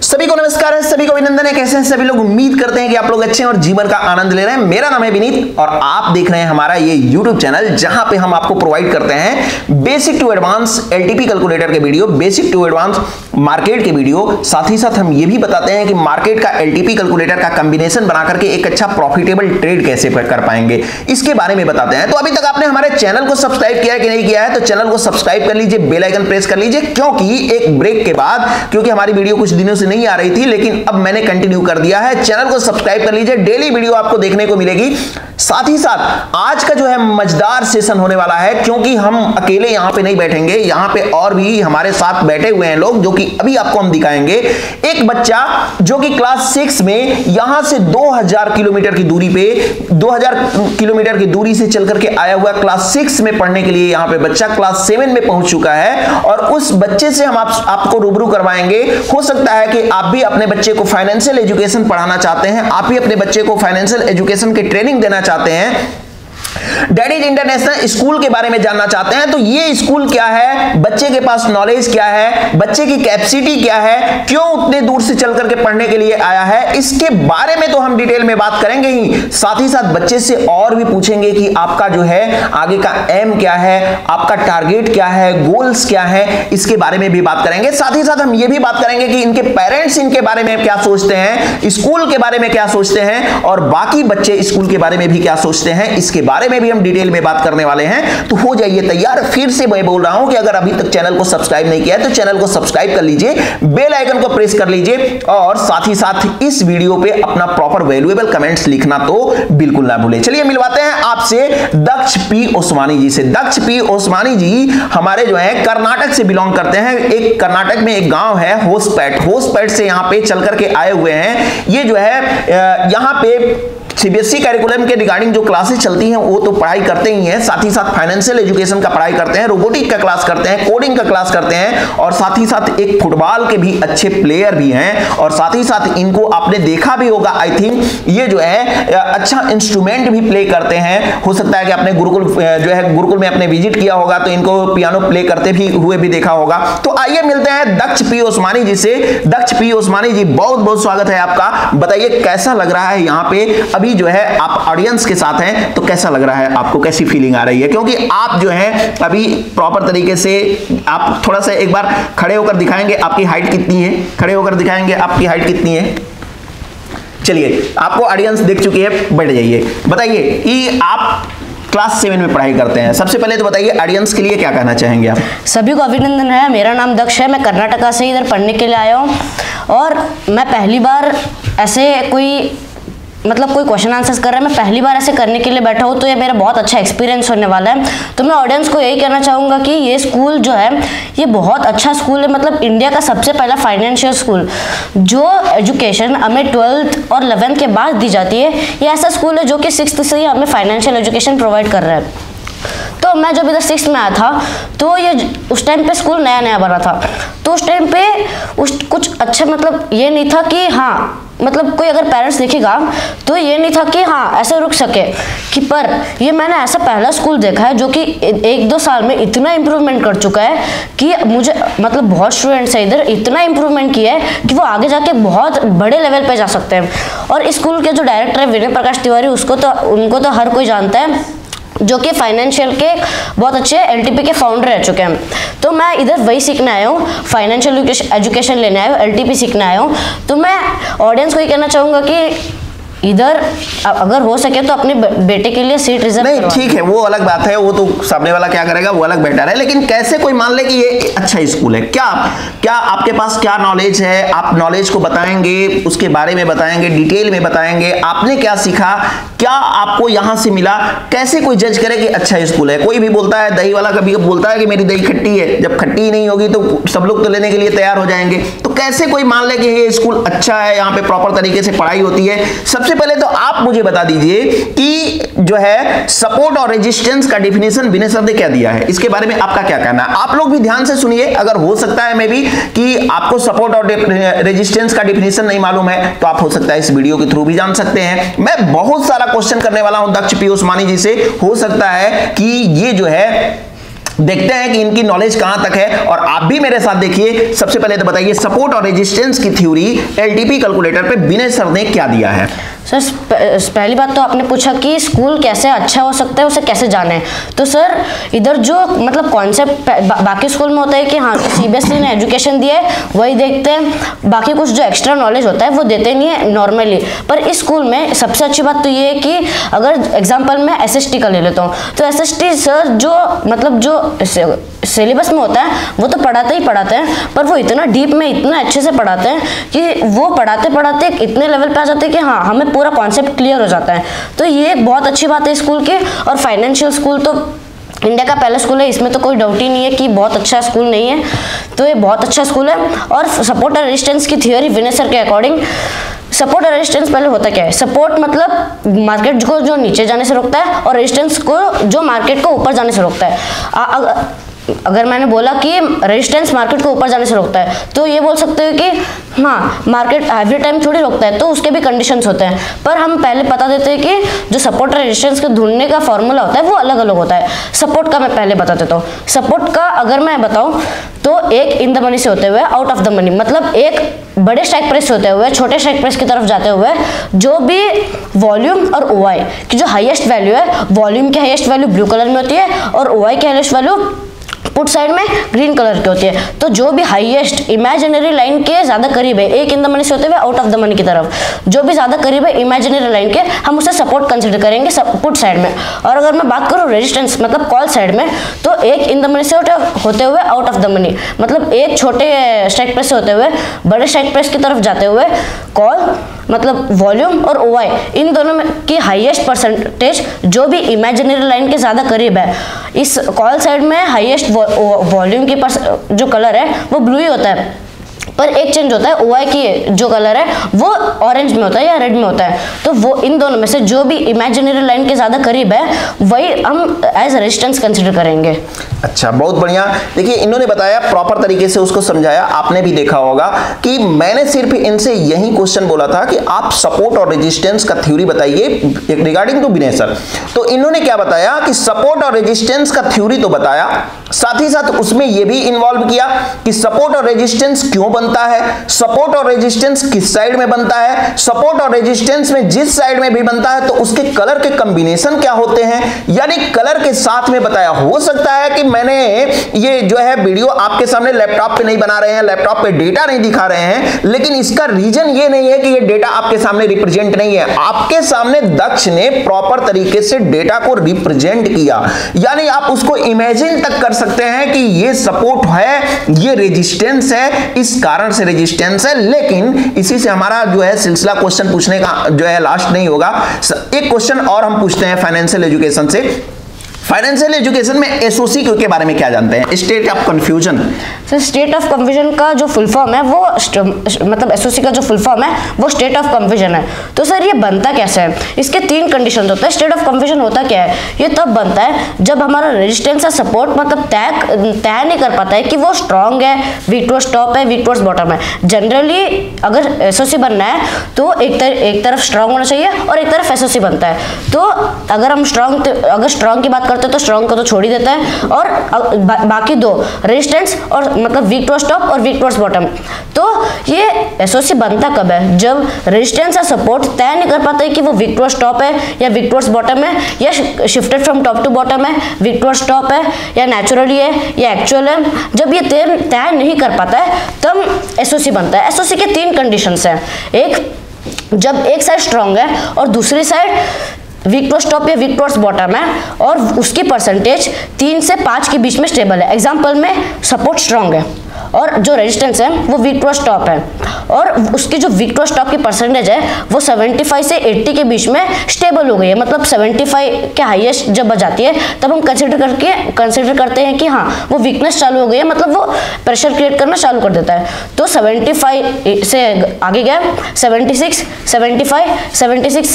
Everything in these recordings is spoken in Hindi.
सभी को नमस्कार है, सभी को अभिनंदन है। कैसे हैं सभी लोग? उम्मीद करते हैं कि आप लोग अच्छे हैं और जीवन का आनंद ले रहे हैं। मेरा नाम है विनीत और आप देख रहे हैं हमारा ये YouTube चैनल, जहां पे हम आपको प्रोवाइड करते हैं basic to advance LTP calculator के video, basic to advance market के वीडियो। साथ ही साथ हम ये भी बताते हैं कि मार्केट का एलटीपी कैलकुलेटर का कॉम्बिनेशन बना करके एक अच्छा प्रॉफिटेबल ट्रेड कैसे कर पाएंगे, इसके बारे में बताते हैं। तो अभी तक आपने हमारे चैनल को सब्सक्राइब किया है कि नहीं किया है, तो चैनल को सब्सक्राइब कर लीजिए, बेल आइकन प्रेस कर लीजिए, क्योंकि एक ब्रेक के बाद, क्योंकि हमारी वीडियो कुछ दिनों से नहीं आ रही थी, लेकिन अब मैंने कंटिन्यू कर दिया है। चैनल को सब्सक्राइब कर लीजिए, डेली वीडियो आपको देखने को मिलेगी। साथ ही साथ आज का जो है मजेदार सेशन होने वाला है, क्योंकि हम अकेले यहां पे नहीं बैठेंगे, यहां पे और भी हमारे साथ बैठे हुए हैं लोग, जो कि अभी आपको हम दिखाएंगे। एक बच्चा जो कि क्लास 6 में यहां से 2000 किलोमीटर की दूरी पे 2000 किलोमीटर की दूरी से चल करके आया हुआ, क्लास 6 में पढ़ने के लिए यहां पे बच्चा क्लास 7 में पहुंच चुका है, और उस बच्चे से हम आपको रूबरू करवाएंगे। हो सकता है कि आप भी अपने बच्चे को फाइनेंशियल एजुकेशन पढ़ाना चाहते हैं, आप भी अपने बच्चे को फाइनेंशियल एजुकेशन की ट्रेनिंग देना चाहते हैं, डैडीज इंटरनेशनल स्कूल के बारे में जानना चाहते हैं। तो ये स्कूल क्या है, बच्चे के पास नॉलेज क्या है, बच्चे की कैपेसिटी क्या है, क्यों उतने दूर से चल करके पढ़ने के लिए आया है, इसके बारे में तो हम डिटेल में बात करेंगे ही। साथ ही साथ बच्चे से और भी पूछेंगे कि आपका जो है आगे का एम क्या है, आपका टारगेट क्या है, गोल्स क्या है, इसके बारे में भी बात करेंगे। साथ ही साथ हम ये भी बात करेंगे कि इनके पेरेंट्स इनके बारे में क्या सोचते हैं, स्कूल के बारे में क्या सोचते हैं, और बाकी बच्चे स्कूल के बारे में भी क्या सोचते हैं, इसके बारे में भी हम डिटेल में बात करने वाले हैं। तो हो जाइए तैयार। फिर से मैं बोल रहा हूं कि अगर अभी तक चैनल को सब्सक्राइब नहीं किया है तो चैनल को सब्सक्राइब कर लीजिए, बेल आइकन को प्रेस कर लीजिए, और साथ ही साथ इस वीडियो पे अपना प्रॉपर वैल्यूएबल कमेंट्स लिखना तो बिल्कुल ना भूलें। चलिए मिलवाते हैं आपसे दक्ष पी ओस्मानी जी से। दक्ष पी ओस्मानी जी हमारे जो है कर्नाटक से बिलोंग करते हैं। एक कर्नाटक में एक गांव है होसपेट से यहां पे चल करके आए हुए हैं। ये जो है यहां पे सीबीएसई कैरिकुलम के रिगार्डिंग जो क्लासेस चलती हैं वो तो पढ़ाई करते ही हैं, साथ ही साथ फाइनेंशियल एजुकेशन का पढ़ाई करते हैं, रोबोटिक का क्लास करते हैं, कोडिंग का क्लास करते हैं, और साथ ही साथ एक फुटबॉल के भी अच्छे प्लेयर भी हैं। और साथ ही साथ इनको आपने देखा भी होगा, आई थिंक ये जो है अच्छा इंस्ट्रूमेंट भी प्ले करते हैं। हो सकता है कि आपने गुरुकुल जो है गुरुकुल में आपने विजिट किया होगा, तो इनको पियानो प्ले करते भी हुए भी देखा होगा। तो आइए मिलते हैं दक्ष पी ओस्मानी जी से। दक्ष पी ओस्मानी जी, बहुत बहुत स्वागत है आपका। बताइए कैसा लग रहा है यहाँ पे, अभी जो है आप ऑडियंस के साथ हैं, तो कैसा लग रहा है आपको, कैसी फीलिंग आ रही है? क्योंकि आप जो है अभी प्रॉपर तरीके से, आप थोड़ा सा एक बार खड़े होकर दिखाएंगे आपकी हाइट कितनी है, खड़े होकर दिखाएंगे आपकी हाइट कितनी है। चलिए, आपको ऑडियंस देख चुकी है, बैठ जाइए। बताइए कि आप क्लास 7 में पढ़ाई करते हैं। सबसे पहले तो बताइए ऑडियंस के लिए क्या कहना चाहेंगे आप? सभी को अभिनंदन है। मेरा नाम दक्ष है, मैं कर्नाटका से इधर पढ़ने के लिए आया हूँ, और मैं पहली बार ऐसे कोई क्वेश्चन आंसर्स कर रहा है, मैं पहली बार ऐसे करने के लिए बैठा हूँ, तो ये मेरा बहुत अच्छा एक्सपीरियंस होने वाला है। तो मैं ऑडियंस को यही कहना चाहूँगा कि ये स्कूल जो है ये बहुत अच्छा स्कूल है, मतलब इंडिया का सबसे पहला फाइनेंशियल स्कूल जो एजुकेशन हमें 12th और 11th के बाद दी जाती है। ये ऐसा स्कूल है जो कि 6th से ही हमें फाइनेंशियल एजुकेशन प्रोवाइड कर रहा है। तो मैं जब इधर 6th में आया था, तो ये उस टाइम पे स्कूल नया नया बना था, तो उस टाइम पे कुछ अच्छा ये नहीं था कि हाँ कोई अगर पेरेंट्स देखेगा तो ये नहीं था कि हाँ ऐसे रुक सके कि, पर ये मैंने ऐसा पहला स्कूल देखा है जो कि 1-2 साल में इतना इम्प्रूवमेंट कर चुका है कि मुझे बहुत स्टूडेंट्स है इधर इतना इम्प्रूवमेंट किया है कि वो आगे जाके बहुत बड़े लेवल पे जा सकते हैं। और इस स्कूल के जो डायरेक्टर है विनय प्रकाश तिवारी, उनको तो हर कोई जानता है, जो कि फाइनेंशियल के बहुत अच्छे एलटीपी के फाउंडर रह चुके हैं। तो मैं इधर वही सीखने आया हूँ, फाइनेंशियल एजुकेशन लेने आया हूँ, एलटीपी सीखने आया हूँ। तो मैं ऑडियंस को ये कहना चाहूँगा कि इधर अगर हो सके तो अपने बेटे के लिए सीट रिजर्व नहीं, ठीक है, वो अलग बात है, वो तो सामने वाला क्या करेगा वो अलग बेटर है। लेकिन कैसे कोई मान ले कि ये अच्छा स्कूल है, क्या आपके पास क्या नॉलेज है, आप नॉलेज को बताएंगे, उसके बारे में बताएंगे, डिटेल में बताएंगे, आपने क्या सीखा, क्या आपको यहां से मिला, कैसे कोई जज करे कि अच्छा स्कूल है? कोई भी बोलता है, दही वाला कभी बोलता है कि मेरी दही खट्टी है, जब खट्टी ही नहीं होगी तो सब लोग तो लेने के लिए तैयार हो जाएंगे। तो कैसे कोई मान ले कि ये स्कूल अच्छा है, यहाँ पे प्रॉपर तरीके से पढ़ाई होती है? सबसे पहले तो आप मुझे बता दीजिए कि जो है सपोर्ट और रेजिस्टेंस का डेफिनेशन विनय सर ने क्या दिया है, इसके बारे में आपका क्या कहना है? आप लोग भी ध्यान से सुनिए, अगर हो सकता है मे भी कि आपको सपोर्ट और रेजिस्टेंस का डेफिनेशन नहीं मालूम है, तो आप हो सकता है इस वीडियो के थ्रू भी जान सकते हैं। मैं बहुत सारा क्वेश्चन करने वाला हूं दक्ष पी ओस्मानी जी से, हो सकता है कि ये जो है देखते हैं कि इनकी नॉलेज कहां तक है, और आप भी मेरे साथ देखिए। सबसे पहले तो बताइए सपोर्ट और रेजिस्टेंस की थ्योरी एलटीपी कैलकुलेटर पे विनय सर ने क्या दिया है। सर पहली बात तो आपने पूछा कि स्कूल कैसे अच्छा हो सकता है, उसे कैसे जाने। तो सर इधर जो मतलब कॉन्सेप्ट बाकी स्कूल में होता है कि हाँ सीबीएसई ने एजुकेशन दिया है वही देखते हैं, बाकी कुछ जो एक्स्ट्रा नॉलेज होता है वो देते नहीं है नॉर्मली। पर इस स्कूल में सबसे अच्छी बात तो ये है कि अगर एग्जाम्पल मैं एसएसटी का ले लेता हूँ, तो एसएसटी सर जो मतलब जो सिलेबस में होता है वो तो पढ़ाते ही पढ़ाते हैं, पर वो इतना डीप में इतना अच्छे से पढ़ाते हैं कि वो पढ़ाते पढ़ाते इतने लेवल पे आ जाते हैं कि हाँ हमें पूरा कॉन्सेप्ट क्लियर हो जाता है। तो ये बहुत अच्छी बात है स्कूल की। और फाइनेंशियल स्कूल तो इंडिया का पहला स्कूल है, इसमें तो कोई डाउट ही नहीं है कि बहुत अच्छा स्कूल नहीं है, तो ये बहुत अच्छा स्कूल है। और सपोर्ट और रेजिस्टेंस की थ्योरी विनय सर के अकॉर्डिंग, सपोर्ट और रेजिस्टेंस पहले होता क्या है। सपोर्ट मतलब मार्केट को जो नीचे जाने से रोकता है, और रेजिस्टेंस को जो मार्केट को ऊपर जाने से रोकता है। अगर मैंने बोला कि रेजिस्टेंस मार्केट को ऊपर जाने से रोकता है, तो ये बोल सकते हो कि हाँ मार्केट एवरी टाइम थोड़ी रोकता है, तो उसके भी कंडीशंस होते हैं। पर हम पहले बता देते हैं कि जो सपोर्ट और रेजिस्टेंस को ढूंढने का फॉर्मूला होता है वो अलग अलग होता है। सपोर्ट का मैं पहले बता देता हूँ। सपोर्ट का अगर मैं बताऊँ तो एक इन द मनी से होते हुए आउट ऑफ द मनी, मतलब एक बड़े स्ट्राइक प्राइस से होते हुए छोटे स्ट्राइक प्राइस की तरफ जाते हुए जो भी वॉल्यूम और ओआई की जो हाईएस्ट वैल्यू है, वॉल्यूम की हाईएस्ट वैल्यू ब्लू कलर में होती है और ओआई की हाईएस्ट वैल्यू पुट साइड में ग्रीन कलर की होती है। तो जो भी हाईएस्ट इमेजिनरी लाइन के ज्यादा करीब है, एक इन द मनी से होते हुए आउट ऑफ द मनी की तरफ, जो भी ज्यादा करीब है इमेजिनरी लाइन के, हम उसे सपोर्ट कंसिडर करेंगे पुट साइड में। और अगर मैं बात करूं रेजिस्टेंस मतलब कॉल साइड में, तो एक इन द मनी से होते हुए आउट ऑफ द मनी, मतलब एक छोटे स्ट्राइक प्राइस से होते हुए बड़े स्ट्राइक प्राइस की तरफ जाते हुए कॉल मतलब वॉल्यूम और ओआई इन दोनों में की हाईएस्ट परसेंटेज जो भी इमेजिनरी लाइन के ज्यादा करीब है, इस कॉल साइड में हाईएस्ट वॉल्यूम की जो कलर है वो ब्लू ही होता है, पर एक चेंज होता है, ओआई की जो कलर है वो ऑरेंज में होता है या रेड में होता है। तो वो इन दोनों में से जो भी इमेजिनरी लाइन के ज्यादा करीब है वही हम एज रेजिस्टेंस कंसीडर करेंगे। अच्छा, बहुत बढ़िया। देखिए इन्होंने बताया प्रॉपर तरीके से उसको समझाया। आपने भी देखा होगा कि मैंने सिर्फ इनसे यही क्वेश्चन बोला था कि आप सपोर्ट और रेजिस्टेंस का थ्योरी बताइए रिगार्डिंग टू विनय सर। तो इन्होंने क्या बताया कि सपोर्ट और रेजिस्टेंस का थ्योरी तो बताया, साथ ही साथ उसमें यह भी इन्वॉल्व किया कि सपोर्ट और रेजिस्टेंस क्यों बनता है, सपोर्ट और रेजिस्टेंस किस साइड में बनता है, सपोर्ट और रेजिस्टेंस में जिस साइड में भी बनता है तो उसके कलर के कॉम्बिनेशन क्या होते हैं, यानी कलर के साथ में बताया। हो सकता है कि मैंने ये जो है वीडियो आपके सामने लैपटॉप पे नहीं बना रहे हैं, लैपटॉप पे डेटा नहीं दिखा रहे हैं, लेकिन इसका रीजन ये नहीं है कि ये डेटा आपके सामने रिप्रेजेंट नहीं है। आपके सामने दक्ष ने प्रॉपर तरीके से डेटा को रिप्रेजेंट किया, यानी आप उसको इमेजिन तक कर सकते हैं कि ये सपोर्ट है, ये रेजिस्टेंस है, इस कारण से रेजिस्टेंस है। लेकिन इसी से हमारा जो है सिलसिला क्वेश्चन पूछने का जो है लास्ट नहीं होगा। एक क्वेश्चन और हम पूछते हैं फाइनेंशियल एजुकेशन से। फाइनेंशियल एजुकेशन में एसओसी के बारे में क्या जानते हैं, state of confusion. Sir state of confusion का जो फुल फॉर्म है वो मतलब एसओसी का जो फुल फॉर्म है वो स्टेट ऑफ कंफ्यूजन है। तो सर ये बनता कैसे है, इसके तीन कंडीशन होते हैं। स्टेट ऑफ कंफ्यूजन होता क्या है, ये तब बनता है जब हमारा रेजिस्टेंस या सपोर्ट मतलब तय नहीं कर पाता है कि वो स्ट्रॉन्ग है, वीक टुवर्ड्स टॉप है, वीक टुवर्ड्स बॉटम है। जनरली अगर एसओसी बनना है तो एक तरफ स्ट्रॉन्ग होना चाहिए और एक तरफ एसओसी बनता है। तो अगर हम स्ट्रॉन्ग की बात करते हैं तो स्ट्रॉन्ग को तो छोड़ ही देता है, और बाकी दो रेजिस्टेंस और मतलब वीक टुवर्ड्स टॉप और वीक टुवर्ड्स बॉटम। तो ये एसओसी बनता कब है, जब रेजिस्टेंस या सपोर्ट तय नहीं कर पाता है कि वो वीक टुवर्ड्स टॉप है या वीक टुवर्ड्स बॉटम है, या shifted from top to bottom है, वीक टुवर्ड्स टॉप है या नेचुरली है या एक्चुअल है। जब ये तय नहीं कर पाता है तब एसओसी बनता है। एसओसी के तीन कंडीशंस हैं, एक जब एक साइड स्ट्रॉन्ग है और दूसरी साइड वीक टुवर्ड्स टॉप या वीक टुवर्ड्स बॉटम है और उसकी परसेंटेज 3 से 5 के बीच में स्टेबल है। एग्जांपल में सपोर्ट स्ट्रॉन्ग है और जो रेजिस्टेंस है वो वीक टुवर्ड्स टॉप है, और उसकी जो वीक टुवर्ड्स टॉप की परसेंटेज है वो 75 से 80 के बीच में स्टेबल हो गई है। मतलब 75 के हाईएस्ट जब बजाती है तब हम कंसिडर करते हैं कि हाँ वो वीकनेस चालू हो गई है, मतलब वो प्रेशर क्रिएट करना चालू कर देता है। तो 75 से आगे गया 76, 75, 76,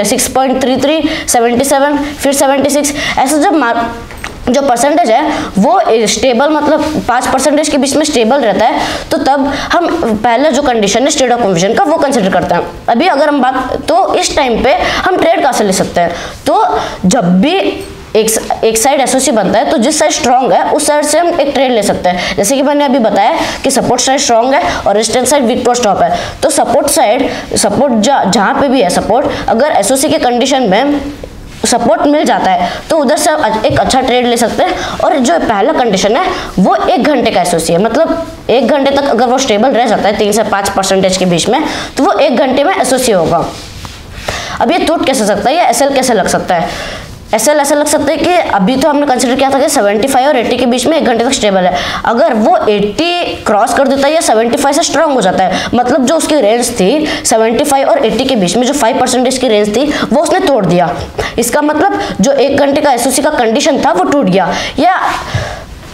76.33, 77, फिर 76, ऐसा जब जो परसेंटेज है वो स्टेबल मतलब 5% के बीच में स्टेबल रहता है, तो तब हम पहला जो कंडीशन है स्टेट ऑफ कंफ्यूजन का वो कंसिडर करते हैं। अभी अगर हम बात तो इस टाइम पे हम ट्रेड कहाँ से ले सकते हैं, तो जब भी एक साइड एसओसी बनता है तो जिस साइड स्ट्रांग है उस साइड से हम एक ट्रेड ले सकते हैं। जैसे कि मैंने अभी बताया कि सपोर्ट साइड स्ट्रांग है और resistance side weak to stop है, तो सपोर्ट साइड जहां पे भी है सपोर्ट, अगर एसओसी के कंडीशन में सपोर्ट मिल जाता है तो उधर से एक अच्छा ट्रेड ले सकते हैं। और जो पहला कंडीशन है वो 1 घंटे का एसओसी है, मतलब 1 घंटे तक अगर वो स्टेबल रह जाता है 3 से 5% के बीच में, तो वो 1 घंटे में एसओसी होगा। अब ये टूट कैसे सकता है या एसएल कैसे लग सकता है? एसएल ऐसा लग सकता है कि अभी तो हमने कंसिडर किया था कि 75 और 80 के बीच में 1 घंटे तक स्टेबल है। अगर वो 80 क्रॉस कर देता है या 75 से स्ट्रांग हो जाता है, मतलब जो उसकी रेंज थी 75 और 80 के बीच में जो 5% की रेंज थी वो उसने तोड़ दिया। इसका मतलब जो 1 घंटे का एसओसी का कंडीशन था वो टूट गया, या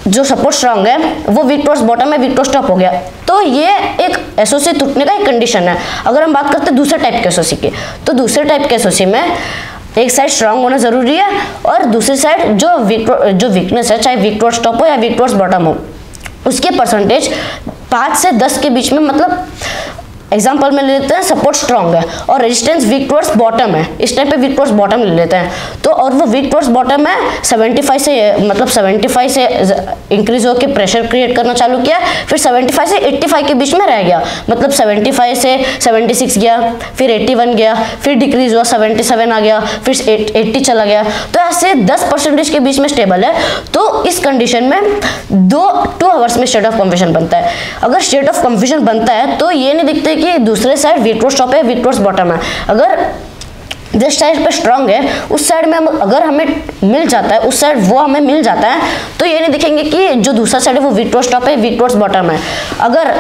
जो सपोर्ट स्ट्रांग है वो वीक टॉस बॉटम में वीक टॉस टॉप हो गया। तो ये एक एसओसी टूटने का एक कंडीशन है। अगर हम बात करते हैं दूसरे टाइप के एसओसी की, तो दूसरे टाइप के एसओसी में एक साइड स्ट्रांग होना जरूरी है और दूसरी साइड जो वीकनेस है, चाहे वीक टॉस टॉप हो या वीक टॉस बॉटम हो, उसके परसेंटेज 5 से 10 के बीच में, मतलब एग्जाम्पल में ले लेते हैं सपोर्ट स्ट्रांग है और रेजिस्टेंस वीक टॉस बॉटम है, इस टाइप पे वीक टॉस बॉटम ले लेते हैं, तो और वो वीक टॉस बॉटम है 75 से, मतलब 75 से इंक्रीज होकर प्रेशर क्रिएट करना चालू किया, फिर 75 से 85 के बीच में रह गया, मतलब 75 से 76 गया, फिर 81 गया, फिर डिक्रीज हुआ 77 आ गया, फिर 80 चला गया, तो ऐसे 10% के बीच में स्टेबल है। तो इस कंडीशन में 2 आवर्स में स्टेट ऑफ कंफ्यूजन बनता है। अगर स्टेट ऑफ कंफ्यूजन बनता है तो ये नहीं दिखते कि दूसरे साइड वीक टॉस टॉप है वीक टॉस बॉटम है। अगर जिस साइड पे स्ट्रांग है उस साइड में अगर हमें मिल जाता है, उस साइड वो हमें मिल जाता है, तो ये नहीं दिखेंगे कि जो दूसरा साइड है वो वीक टॉस टॉप है वीक टॉस बॉटम है। अगर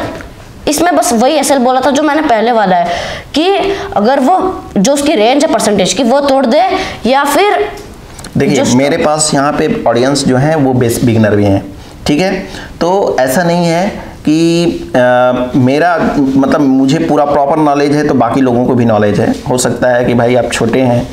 इसमें बस वही एसएल बोला था जो मैंने पहले वाला है कि अगर वो जो उसकी रेंज है परसेंटेज की वो तोड़ दे, या फिर देखिए मेरे पास यहाँ पे ऑडियंस जो है वो बेस बिगिनर भी हैं, ठीक है, तो ऐसा नहीं है कि मेरा मतलब मुझे पूरा प्रॉपर नॉलेज है तो बाकी लोगों को भी नॉलेज है। हो सकता है कि भाई आप छोटे हैं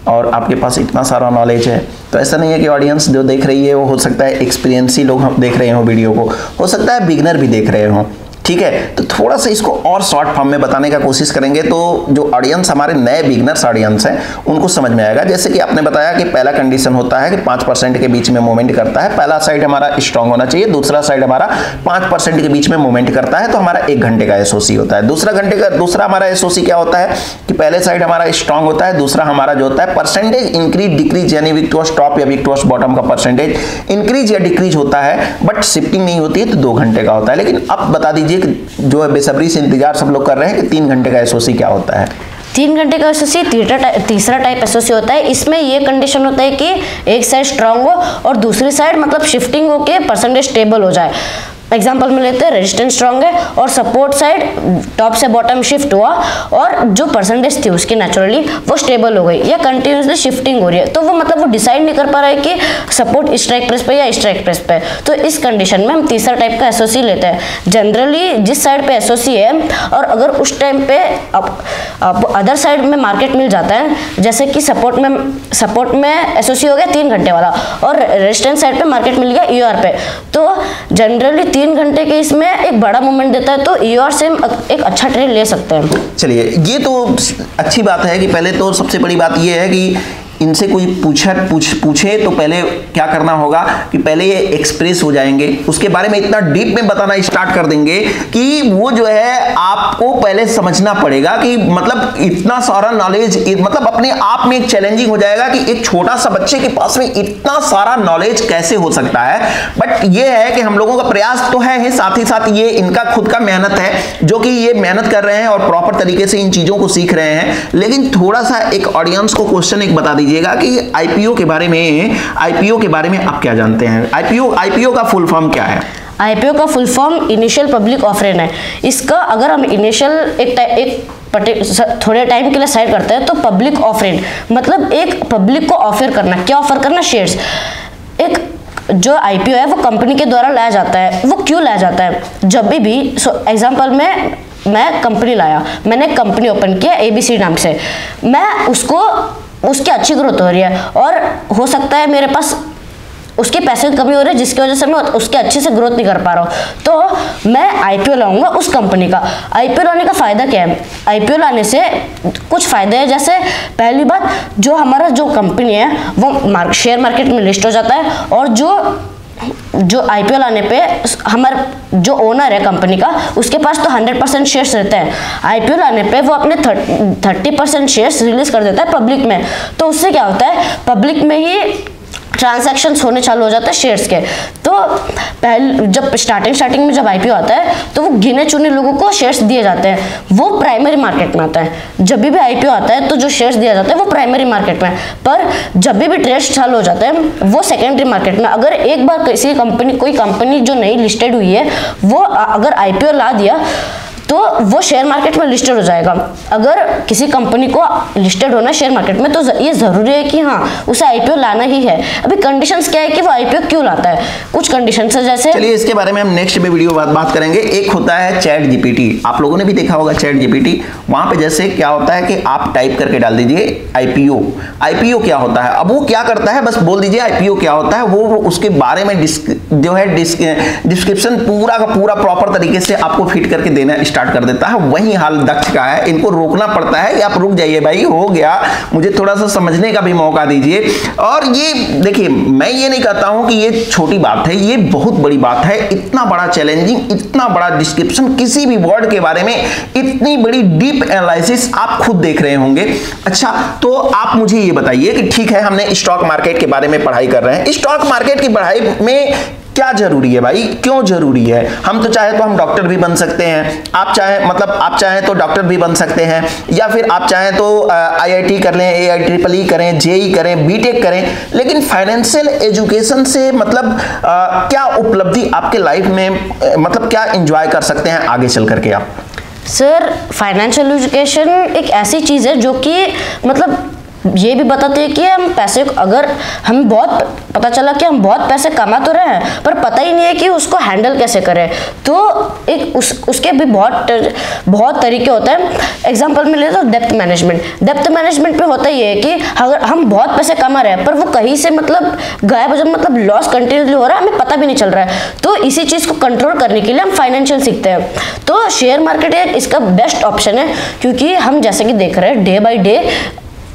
और आपके पास इतना सारा नॉलेज है, तो ऐसा नहीं है कि ऑडियंस जो देख रही है वो हो सकता है एक्सपीरियंस ही लोग देख रहे हो वीडियो को, हो सकता है बिगिनर भी देख रहे हो, ठीक है। तो थोड़ा सा इसको और शॉर्ट फॉर्म में बताने का कोशिश करेंगे तो जो ऑडियंस हमारे नए बिगनर्स ऑडियंस हैं उनको समझ में आएगा। जैसे कि आपने बताया कि पहला कंडीशन होता है कि 5% के बीच में मूवमेंट करता है, पहला साइड हमारा स्ट्रांग होना चाहिए, दूसरा साइड हमारा 5% के बीच में मूवमेंट करता है, तो हमारा 1 घंटे का एसओसी होता है। दूसरा हमारा एसओसी क्या होता है कि पहले साइड हमारा स्ट्रांग होता है, दूसरा हमारा जो होता है परसेंटेज इंक्रीज डिक्रीज, यानी वीक टॉस टॉप या वीक टॉस बॉटम का परसेंटेज इंक्रीज या डिक्रीज होता है, बट शिफ्टिंग नहीं होती है, तो 2 घंटे का होता है। लेकिन अब बता दीजिए कि जो बेसब्री से इंतजार सब लोग कर रहे हैं कि 3 घंटे का एसओसी क्या होता है। 3 घंटे का एसओसी तीसरा टाइप एसओसी होता है। इसमें ये कंडीशन होता है कि एक साइड स्ट्रांग हो और दूसरी साइड मतलब शिफ्टिंग हो के परसेंटेज स्टेबल हो जाए। एग्जाम्पल में लेते हैं रेजिस्टेंस स्ट्रांग है और सपोर्ट साइड टॉप से बॉटम शिफ्ट हुआ और जो परसेंटेज थी उसकी नेचुरली वो स्टेबल हो गई या कंटिन्यूसली शिफ्टिंग हो रही है, तो वो मतलब वो डिसाइड नहीं कर पा रहा है कि सपोर्ट स्ट्राइक प्रेस पे या स्ट्राइक प्रेस पे। तो इस कंडीशन में हम तीसरा टाइप का एसओसी लेते हैं। जनरली जिस साइड पे एसओसी है और अगर उस टाइम पे अदर साइड में मार्केट मिल जाता है, जैसे कि सपोर्ट में एसओसी हो गया 3 घंटे वाला और रेजिस्टेंस साइड पे मार्केट मिल गया ईआर पे, तो जनरली 3 घंटे के इसमें एक बड़ा मूवमेंट देता है, तो ईआर से हम एक अच्छा ट्रेड ले सकते हैं। चलिए ये तो अच्छी बात है कि पहले तो सबसे बड़ी बात ये है कि इनसे कोई पूछे तो पहले क्या करना होगा कि पहले ये एक्सप्रेस हो जाएंगे, उसके बारे में इतना डीप में बताना स्टार्ट कर देंगे कि वो जो है आपको पहले समझना पड़ेगा कि मतलब इतना सारा नॉलेज, मतलब अपने आप में एक चैलेंजिंग हो जाएगा कि एक छोटा सा बच्चे के पास में इतना सारा नॉलेज कैसे हो सकता है। बट ये है कि हम लोगों का प्रयास तो है, साथ ही साथ ये इनका खुद का मेहनत है जो कि ये मेहनत कर रहे हैं और प्रॉपर तरीके से इन चीजों को सीख रहे हैं। लेकिन थोड़ा सा एक ऑडियंस को क्वेश्चन एक बता दीजिए कि आईपीओ के बारे में आप क्या जानते हैं? आईपीओ का फुल फॉर्म क्या है? आईपीओ का full form initial public offering है। इसका अगर हम इनिशियल एक थोड़े टाइम के लिए साइड करते हैं तो पब्लिक ऑफरिंग मतलब एक पब्लिक को ऑफर करना। क्या ऑफर करना? शेयर्स। एक जो आईपीओ है वो कंपनी के द्वारा लाया जाता है। वो क्यों लाया जाता है? जब भी एग्जाम्पल में मैं कंपनी लाया, मैंने कंपनी ओपन किया ABC नाम से, मैं उसकी अच्छी ग्रोथ हो रही है और हो सकता है मेरे पास उसके पैसे की कमी हो रही है, जिसकी वजह से मैं उसके अच्छे से ग्रोथ नहीं कर पा रहा हूँ। तो मैं आईपीओ लाऊंगा उस कंपनी का। आईपीओ लाने का फायदा क्या है? आईपीओ लाने से कुछ फायदे हैं। जैसे पहली बात, जो हमारा जो कंपनी है वो शेयर मार्केट में लिस्ट हो जाता है, और जो आईपीओ लाने पे हमारा जो ओनर है कंपनी का, उसके पास तो 100% शेयर्स रहते हैं। आईपीओ लाने पे वो अपने 30% शेयर्स रिलीज कर देता है पब्लिक में। तो उससे क्या होता है, पब्लिक में ही ट्रांजैक्शंस होने चालू हो जाते हैं शेयर्स के। तो पहले जब स्टार्टिंग में जब आईपीओ आता है तो वो गिने चुने लोगों को शेयर्स दिए जाते हैं, वो प्राइमरी मार्केट में आता है। जब भी आईपीओ आता है तो जो शेयर्स दिया जाता है वो प्राइमरी मार्केट में, पर जब भी ट्रेड्स चालू हो जाते हैं वो सेकेंडरी मार्केट में। अगर एक बार कोई कंपनी जो नई लिस्टेड हुई है वो अगर आईपीओ ला दिया तो वो शेयर मार्केट में लिस्टेड हो जाएगा। अगर किसी कंपनी को लिस्टेड होना है शेयर मार्केट में तो ये जरूरी है कि हाँ उसे आईपीओ लाना ही है। अभी कंडीशंस क्या है कि वो आईपीओ क्यों लाता है, कुछ कंडीशंस है जैसे, चलिए इसके बारे में हम नेक्स्ट में वीडियो बात करेंगे। एक होता है चैट जीपीटी, आप लोगों ने भी देखा होगा चैट जीपीटी। वहां पे जैसे क्या होता है कि आप टाइप करके डाल दीजिए आईपीओ क्या होता है। अब वो क्या करता है, बस बोल दीजिए आईपीओ क्या होता है, वो उसके बारे में जो है डिस्क्रिप्शन पूरा का पूरा प्रॉपर तरीके से आपको फिट करके देना स्टार्ट कर देता है। वही हाल दक्ष का है, इनको रोकना पड़ता है कि आप रुक जाइए भाई, हो गया, मुझे थोड़ा सा समझने का भी मौका दीजिए। और ये देखिए, मैं ये नहीं कहता हूं कि ये छोटी बात है, ये बहुत बड़ी बात है। इतना बड़ा चैलेंजिंग, इतना बड़ा डिस्क्रिप्शन, किसी भी वर्ड के बारे में इतनी बड़ी डीप एनालिसिस आप खुद देख रहे होंगे। अच्छा, तो आप मुझे ये बताइए कि ठीक है हमने स्टॉक मार्केट के बारे में पढ़ाई कर रहे हैं, स्टॉक मार्केट की पढ़ाई में क्या जरूरी है भाई, क्यों जरूरी है? हम तो चाहे तो हम डॉक्टर भी बन सकते हैं, आप चाहें तो डॉक्टर भी बन सकते हैं, या फिर आप चाहें तो आईआईटी कर लें, AIEEE करें, जेई करें, बीटेक करें। लेकिन फाइनेंशियल एजुकेशन से मतलब क्या उपलब्धि आपके लाइफ में, मतलब क्या एंजॉय कर सकते हैं आगे चल करके आप? सर, फाइनेंशियल एजुकेशन एक ऐसी चीज़ है जो कि मतलब ये भी बताते हैं कि हम पैसे, अगर हम बहुत पता चला कि हम बहुत पैसे कमा तो रहे हैं पर पता ही नहीं है कि उसको हैंडल कैसे करें, तो एक उसके भी बहुत तरीके होते हैं। एग्जांपल में ले तो डेप्थ मैनेजमेंट पे होता ही है कि अगर हम बहुत पैसे कमा रहे हैं पर वो कहीं से मतलब गायब हो जाए, मतलब लॉस कंटिन्यूसली हो रहा है, हमें पता भी नहीं चल रहा है। तो इसी चीज़ को कंट्रोल करने के लिए हम फाइनेंशियल सीखते हैं। तो शेयर मार्केट एक इसका बेस्ट ऑप्शन है, क्योंकि हम जैसे कि देख रहे हैं डे बाई डे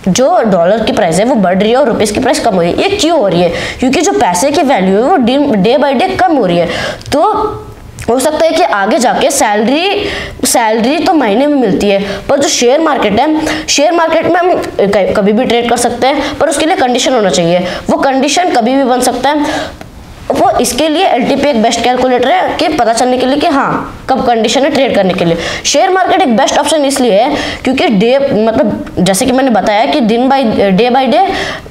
जो डॉलर की प्राइस है वो बढ़ रही है और रुपीस की प्राइस कम हो रही है। ये क्यों हो रही है? क्योंकि जो पैसे की वैल्यू है वो डे बाय डे कम हो रही है। तो हो सकता है कि आगे जाके सैलरी तो महीने में मिलती है, पर जो शेयर मार्केट में हम कभी भी ट्रेड कर सकते हैं, पर उसके लिए कंडीशन होना चाहिए। वो कंडीशन कभी भी बन सकता है। वो इसके लिए एलटीपी एक बेस्ट कैलकुलेटर है कि पता चलने के लिए कि हाँ कब कंडीशन है ट्रेड करने के लिए। शेयर मार्केट एक बेस्ट ऑप्शन इसलिए है क्योंकि मतलब जैसे कि मैंने बताया कि डे बाय डे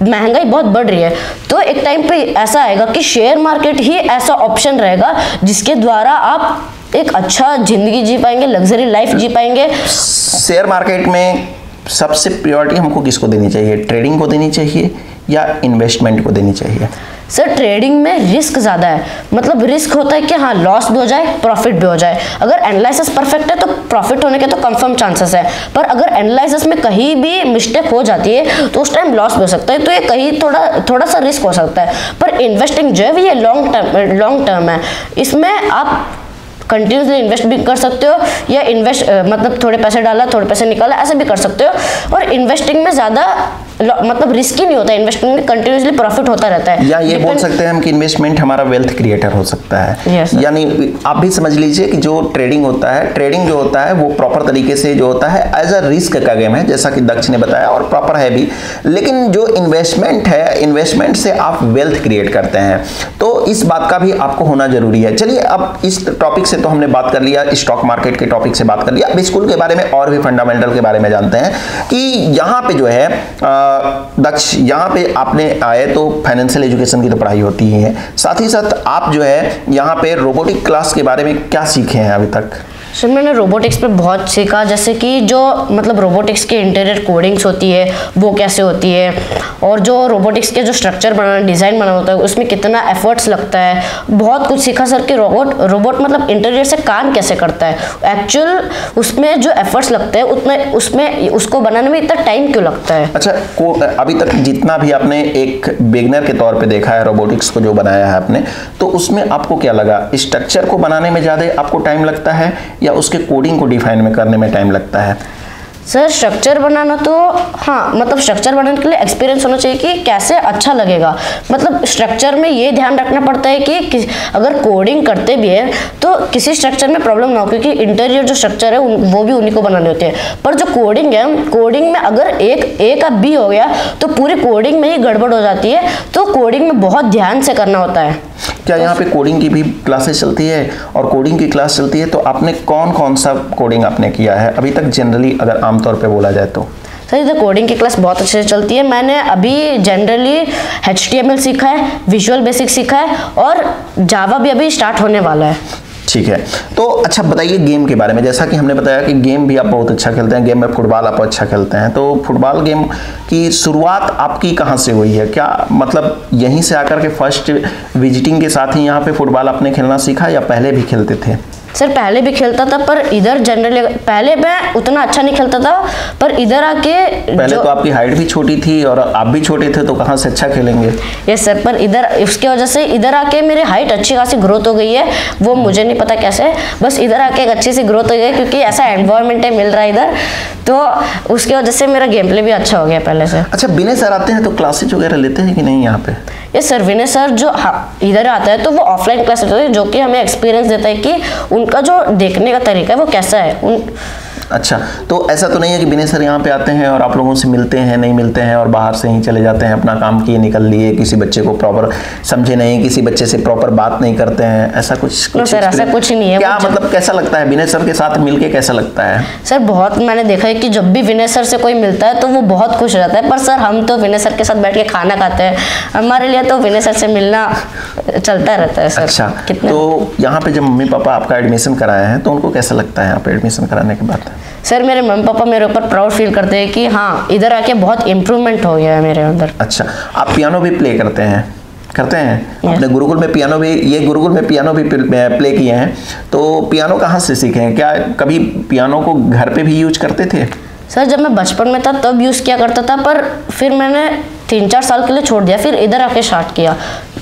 महंगाई बहुत बढ़ रही है। तो एक टाइम पे ऐसा आएगा कि शेयर मार्केट ही ऐसा ऑप्शन रहेगा जिसके द्वारा आप एक अच्छा जिंदगी जी पाएंगे, लग्जरी लाइफ जी पाएंगे। शेयर मार्केट में सबसे प्रायोरिटी हमको किसको देनी चाहिए? ट्रेडिंग को देनी चाहिए या इन्वेस्टमेंट को देनी चाहिए? सर, ट्रेडिंग में रिस्क ज़्यादा है। मतलब रिस्क होता है कि हाँ लॉस भी हो जाए, प्रॉफिट भी हो जाए। अगर एनालिसिस परफेक्ट है तो प्रॉफिट होने के तो कंफर्म चांसेस है, पर अगर एनालिसिस में कहीं भी मिस्टेक हो जाती है तो उस टाइम लॉस भी हो सकता है। तो ये कहीं थोड़ा सा रिस्क हो सकता है। पर इन्वेस्टिंग जो है ये लॉन्ग टर्म है। इसमें आप कंटिन्यूसली इन्वेस्ट भी कर सकते हो या मतलब थोड़े पैसे डाला थोड़े पैसे निकाला, ऐसे भी कर सकते हो। और इन्वेस्टिंग में ज़्यादा मतलब रिस्की नहीं होता है, इन्वेस्टिंग में कंटिन्यूसली प्रॉफिट होता रहता है। या ये बोल सकते हैं हम कि इन्वेस्टमेंट हमारा वेल्थ क्रिएटर हो सकता है। yes, यानी आप भी समझ लीजिए कि जो ट्रेडिंग होता है, ट्रेडिंग जो होता है वो प्रॉपर तरीके से जो होता है एज अ रिस्क का गेम है, जैसा कि दक्ष ने बताया, और प्रॉपर है भी। लेकिन जो इन्वेस्टमेंट है, इन्वेस्टमेंट से आप वेल्थ क्रिएट करते हैं, तो इस बात का भी आपको होना जरूरी है। चलिए, अब इस टॉपिक से तो हमने बात कर लिया, स्टॉक मार्केट के टॉपिक से बात कर लिया। अब स्कूल के बारे में और भी फंडामेंटल के बारे में जानते हैं कि यहाँ पे जो है दक्ष, यहाँ पे आपने आए तो फाइनेंशियल एजुकेशन की तो पढ़ाई होती ही है, साथ ही साथ आप जो है यहाँ पे रोबोटिक क्लास के बारे में क्या सीखे हैं अभी तक? सर मैंने रोबोटिक्स पे बहुत सीखा, जैसे कि जो मतलब रोबोटिक्स के इंटीरियर कोडिंग्स होती है वो कैसे होती है, और जो रोबोटिक्स के जो स्ट्रक्चर बनाना डिज़ाइन बनाना होता है उसमें कितना एफर्ट्स लगता है। बहुत कुछ सीखा सर कि रोबोट मतलब इंटीरियर से काम कैसे करता है, एक्चुअल उसमें जो एफर्ट्स लगते हैं उतना उसमें उसको बनाने में इतना टाइम क्यों लगता है। अच्छा, अभी तक जितना भी आपने एक बिगनर के तौर पे देखा है रोबोटिक्स को जो बनाया है आपने, तो उसमें आपको क्या लगा? स्ट्रक्चर को बनाने में ज़्यादा आपको टाइम लगता है या उसके कोडिंग को डिफाइन में करने में टाइम लगता है? सर स्ट्रक्चर बनाना तो हाँ, मतलब स्ट्रक्चर बनाने के लिए एक्सपीरियंस होना चाहिए कि कैसे अच्छा लगेगा। मतलब स्ट्रक्चर में ये ध्यान रखना पड़ता है कि अगर कोडिंग करते भी है तो किसी स्ट्रक्चर में प्रॉब्लम ना हो, क्योंकि इंटीरियर जो स्ट्रक्चर है वो भी उन्हीं को बनाने होते हैं। पर जो कोडिंग है, कोडिंग में अगर एक ए का बी हो गया तो पूरी कोडिंग में ही गड़बड़ हो जाती है, तो कोडिंग में बहुत ध्यान से करना होता है। क्या यहाँ पे कोडिंग की भी क्लासेस चलती है? और कोडिंग की क्लास चलती है तो आपने कौन कौन सा कोडिंग आपने किया है अभी तक, जनरली अगर आमतौर पे बोला जाए तो? सर इधर कोडिंग की क्लास बहुत अच्छे से चलती है। मैंने अभी जनरली HTML सीखा है, विजुअल बेसिक सीखा है, और जावा भी अभी स्टार्ट होने वाला है। ठीक है, तो अच्छा बताइए गेम के बारे में। जैसा कि हमने बताया कि गेम भी आप बहुत अच्छा खेलते हैं, गेम में फुटबॉल आप अच्छा खेलते हैं, तो फुटबॉल गेम की शुरुआत आपकी कहाँ से हुई है? क्या मतलब यहीं से आकर के फर्स्ट विजिटिंग के साथ ही यहाँ पे फुटबॉल आपने खेलना सीखा या पहले भी खेलते थे? सर पहले भी खेलता था, पर इधर जनरली पहले मैं उतना अच्छा नहीं खेलता था, पर इधर आके पहले तो आपकी हाइट भी छोटी थी और आप भी छोटे थे, तो कहाँ से अच्छा खेलेंगे? यस सर, पर इधर उसके वजह से इधर आके मेरी हाइट अच्छी खासी ग्रोथ हो गई है। वो मुझे नहीं पता कैसे, बस इधर आके एक अच्छी सी ग्रोथ हो गई है, क्योंकि ऐसा एनवायरनमेंट मिल रहा है इधर, तो उसकी वजह से मेरा गेम प्ले भी अच्छा हो गया पहले से। अच्छा, विनय सर आते हैं तो क्लासेज वगैरह लेते हैं कि नहीं यहाँ पे? यस सर, विनय सर जो इधर आता है तो वो ऑफलाइन क्लास होता है, जो कि हमें एक्सपीरियंस देता है कि उनका जो देखने का तरीका है वो कैसा है। अच्छा, तो ऐसा तो नहीं है कि विनय सर यहाँ पे आते हैं और आप लोगों से मिलते हैं, नहीं मिलते हैं और बाहर से ही चले जाते हैं, अपना काम किए निकल लिए, किसी बच्चे को प्रॉपर समझे नहीं, किसी बच्चे से प्रॉपर बात नहीं करते हैं, ऐसा कुछ सर ऐसा कुछ नहीं है। क्या मतलब कैसा लगता है विनय सर के साथ मिलके, कैसा लगता है? सर बहुत मैंने देखा है कि जब भी विनय सर से कोई मिलता है तो वो बहुत खुश हो जाता है, पर सर हम तो विनय सर के साथ बैठ के खाना खाते हैं, हमारे लिए तो विनय सर से मिलना चलता रहता है सर। अच्छा, तो यहाँ पे जब मम्मी पापा आपका एडमिशन कराए हैं तो उनको कैसा लगता है यहाँ पे एडमिशन कराने के बाद? सर मेरे मम्मी पापा मेरे ऊपर प्राउड फील करते हैं कि हाँ इधर आके बहुत इम्प्रूवमेंट हो गया है मेरे अंदर। अच्छा, आप पियानो भी प्ले करते हैं? अपने गुरुकुल में पियानो भी, ये गुरुकुल में पियानो भी प्ले किए हैं, तो पियानो कहाँ से सीखे हैं? क्या कभी पियानो को घर पे भी यूज करते थे? सर जब मैं बचपन में था तब यूज़ किया करता था, पर फिर मैंने 3-4 साल के लिए छोड़ दिया, फिर इधर आके स्टार्ट किया।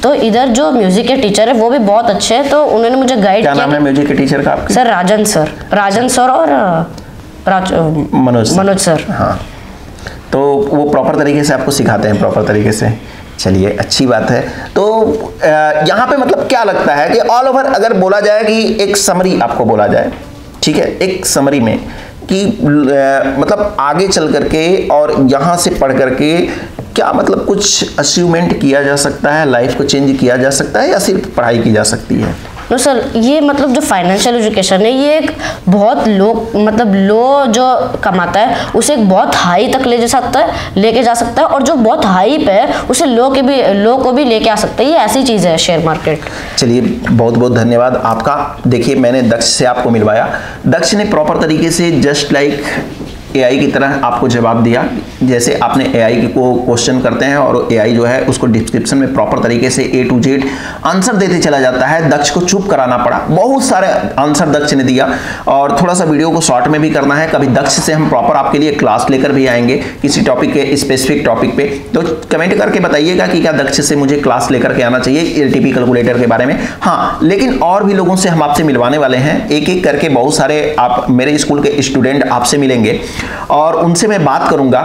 तो इधर जो म्यूजिक के टीचर है वो भी बहुत अच्छे हैं, तो उन्होंने मुझे गाइड किया। क्या नाम है म्यूजिक के टीचर का आपके? सर राजन सर और मनोज सर। हाँ, तो वो प्रॉपर तरीके से आपको सिखाते हैं, प्रॉपर तरीके से। चलिए, अच्छी बात है। तो यहाँ पे मतलब क्या लगता है कि ऑल ओवर अगर बोला जाए कि एक समरी आपको बोला जाए, ठीक है, एक समरी में कि मतलब आगे चल करके और यहाँ से पढ़ करके क्या मतलब कुछ अचीवमेंट किया जा सकता है, लाइफ को चेंज किया जा सकता है, या सिर्फ पढ़ाई की जा सकती है? नो सर, ये मतलब जो फाइनेंशियल एजुकेशन है ये एक बहुत लो जो कमाता है उसे एक बहुत हाई तक लेके जा सकता है, और जो बहुत हाई पे है उसे लो को भी लेके आ सकता है। ये ऐसी चीज़ है शेयर मार्केट। चलिए, बहुत बहुत धन्यवाद आपका। देखिए, मैंने दक्ष से आपको मिलवाया, दक्ष ने प्रॉपर तरीके से जस्ट लाइक AI की तरह आपको जवाब दिया। जैसे आपने AI को क्वेश्चन करते हैं और AI जो है उसको डिस्क्रिप्शन में प्रॉपर तरीके से A to Z आंसर देते चला जाता है। दक्ष को चुप कराना पड़ा, बहुत सारे आंसर दक्ष ने दिया, और थोड़ा सा वीडियो को शॉर्ट में भी करना है। कभी दक्ष से हम प्रॉपर आपके लिए क्लास लेकर भी आएंगे किसी टॉपिक के, स्पेसिफिक टॉपिक पे। तो कमेंट करके बताइएगा कि क्या दक्ष से मुझे क्लास लेकर के आना चाहिए LTP कैलकुलेटर के बारे में। हाँ, लेकिन और भी लोगों से हम आपसे मिलवाने वाले हैं, एक एक करके बहुत सारे आप मेरे स्कूल के स्टूडेंट आपसे मिलेंगे और उनसे मैं बात करूंगा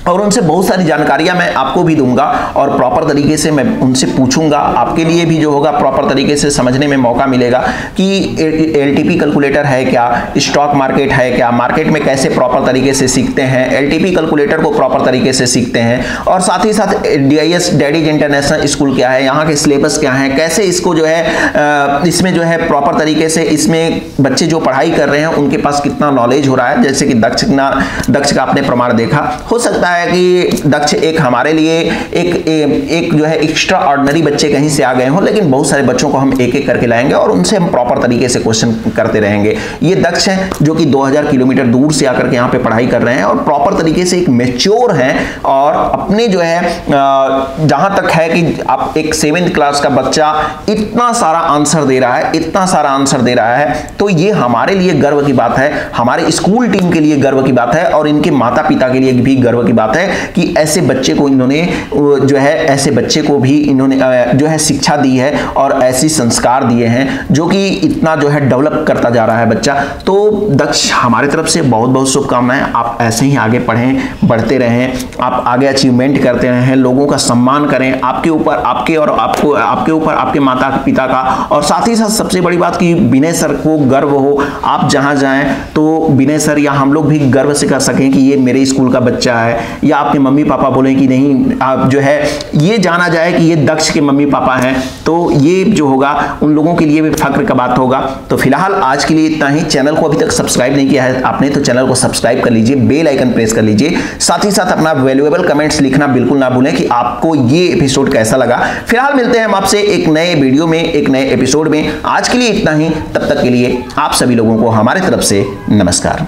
और उनसे बहुत सारी जानकारियां मैं आपको भी दूंगा, और प्रॉपर तरीके से मैं उनसे पूछूंगा। आपके लिए भी जो होगा प्रॉपर तरीके से समझने में मौका मिलेगा कि LTP कैलकुलेटर है क्या, स्टॉक मार्केट है क्या, मार्केट में कैसे प्रॉपर तरीके से सीखते हैं, LTP कैलकुलेटर को प्रॉपर तरीके से सीखते हैं, और साथ ही साथ DIS डैडीज इंटरनेशनल स्कूल क्या है, यहाँ के सिलेबस क्या है, कैसे इसको जो है इसमें जो है प्रॉपर तरीके से इसमें बच्चे जो पढ़ाई कर रहे हैं उनके पास कितना नॉलेज हो रहा है। जैसे कि दक्ष का आपने प्रमाण देखा, हो सकता है है कि दक्ष एक हमारे लिए एक जो है एक्स्ट्रा ऑर्डिनरी बच्चे कहीं से आ गए हों, लेकिन बहुत सारे बच्चों को हम एक एक करके लाएंगे और उनसे हम प्रॉपर तरीके से क्वेश्चन करते रहेंगे। ये दक्ष हैं जो कि 2000 किलोमीटर दूर से आकर के यहाँ पे पढ़ाई कर रहे हैं और प्रॉपर तरीके से एक मैच्योर हैं और अपने जो है जहां तक है कि आप एक 7th क्लास का बच्चा इतना सारा आंसर दे रहा है, इतना सारा आंसर दे रहा है, तो ये हमारे लिए गर्व की बात है, हमारे स्कूल टीम के लिए गर्व की बात है और इनके माता पिता के लिए भी गर्व की बात है कि ऐसे बच्चे को इन्होंने जो है ऐसे बच्चे को भी इन्होंने जो है शिक्षा दी है और ऐसी संस्कार दिए हैं जो कि इतना जो है डेवलप करता जा रहा है बच्चा। तो दक्ष हमारे तरफ से बहुत बहुत शुभकामनाएं, आप ऐसे ही आगे पढ़ें, बढ़ते रहें, आप आगे अचीवमेंट करते रहें, लोगों का सम्मान करें, आपके ऊपर आपके और आपके ऊपर आपके माता पिता का, और साथ ही साथ सबसे बड़ी बात कि विनय सर को गर्व हो, आप जहां जाएं तो विनय सर या हम लोग भी गर्व से कर सकें कि ये मेरे स्कूल का बच्चा है, या आपके मम्मी पापा बोलें कि नहीं आप जो है ये जाना जाए कि ये दक्ष के मम्मी पापा हैं, तो ये जो होगा उन लोगों के लिए भी फख्र का बात होगा। तो फिलहाल आज के लिए इतना ही। चैनल को अभी तक सब्सक्राइब नहीं किया है आपने तो चैनल को सब्सक्राइब कर लीजिए, बेल आइकन प्रेस कर लीजिए, साथ ही साथ अपना वैल्यूएबल कमेंट्स लिखना बिल्कुल ना भूलें कि आपको ये एपिसोड कैसा लगा। फिलहाल मिलते हैं हम आपसे एक नए वीडियो में, एक नए एपिसोड में। आज के लिए इतना ही, तब तक के लिए आप सभी लोगों को हमारे तरफ से नमस्कार।